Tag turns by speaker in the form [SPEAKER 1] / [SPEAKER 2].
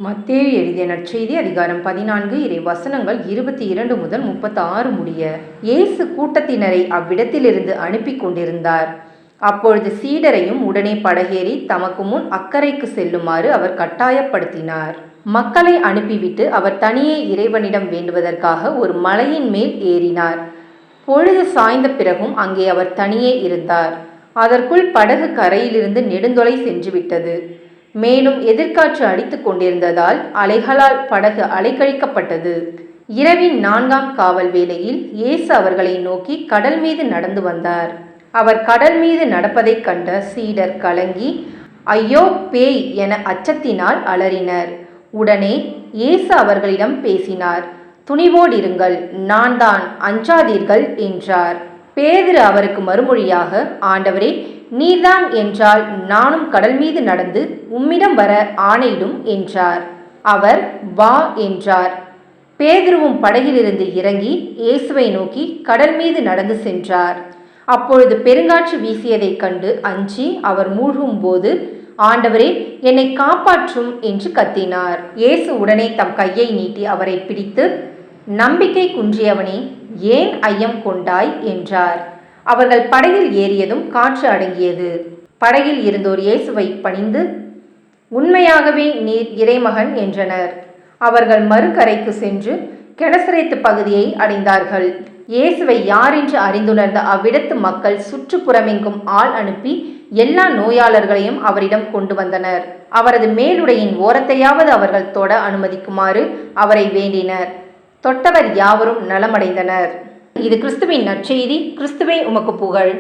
[SPEAKER 1] மத்தேயு எழுதிய நற்செய்தி அதிகாரம் 14 இறை வசனங்கள் 22 முதல் 36 முடிய. இயேசு கூட்டத்தினரை அவ்விடத்திலிருந்து அனுப்பி கொண்டிருந்தார். அப்பொழுது சீடரையும் உடனே படகேறி தமக்கு முன் அக்கரைக்கு செல்லுமாறு அவர் கட்டாயப்படுத்தினார். மக்களை அனுப்பிவிட்டு அவர் தனியே இறைவனிடம் வேண்டுவதற்காக ஒரு மலையின் மேல் ஏறினார். பொழுது சாய்ந்த பிறகும் அங்கே அவர் தனியே இருந்தார். அதற்குள் படகு கரையிலிருந்து நெடுந்தொலை சென்றுவிட்டது. மேலும் எதிர்காற்று அடித்து கொண்டிருந்ததால் அலைகளால் படகு அலைக்கழிக்கப்பட்டது. இரவின் 4ஆம் காவல் வேளையில் இயேசு அவர்களை நோக்கி கடல் மீது நடந்து வந்தார். அவர் கடல் மீது நடப்பதைக் கண்ட சீடர் கலங்கி, ஐயோ பேய் என அச்சத்தினால் அலறினர். உடனே இயேசு அவர்களிடம் பேசினார். துணிவோடிருங்கள், நான் தான், அஞ்சாதீர்கள் என்றார். பேதுரு அவருக்கு மறுமொழியாக, ஆண்டவரே, நீர்தான் என்றால் நானும் கடல் மீது நடந்து உம்மிடம் வர ஆணையிடும் என்றார். அவர் வா என்றார். பேதுருவும் படகிலிருந்து இறங்கி இயேசுவை நோக்கி கடல் மீது நடந்து சென்றார். அப்பொழுது பெருங்காற்று வீசியதைக் கண்டு அஞ்சி அவர் மூழ்கும்போது, ஆண்டவரே, என்னை காப்பாற்றும் என்று கத்தினார். இயேசு உடனே தம் கையை நீட்டி அவரை பிடித்து, நம்பிக்கை குன்றியவனே, ஏன் ஐயம் கொண்டாய் என்றார். அவர்கள் படகில் ஏறியதும் காற்று அடங்கியது. படகில் இருந்தோர் இயேசுவை பணிந்து, உண்மையாகவே நீர் இறைமகன் என்றனர். அவர்கள் மறுகரைக்கு சென்று கெனசரேத்து பகுதியை அடைந்தார்கள். இயேசுவை யாரென்று அறிந்துணர்ந்த அவ்விடத்து மக்கள் சுற்றுப்புறமெங்கும் ஆள் அனுப்பி எல்லா நோயாளர்களையும் அவரிடம் கொண்டு வந்தனர். அவரது மேலுடையின் ஓரத்தையாவது அவர்கள் தொட அனுமதிக்குமாறு அவரை வேண்டினர். தொட்டவர் யாவரும் நலமடைந்தனர். இது கிறிஸ்துவின் நற்செய்தி. கிறிஸ்துவே உமக்கு புகழ்.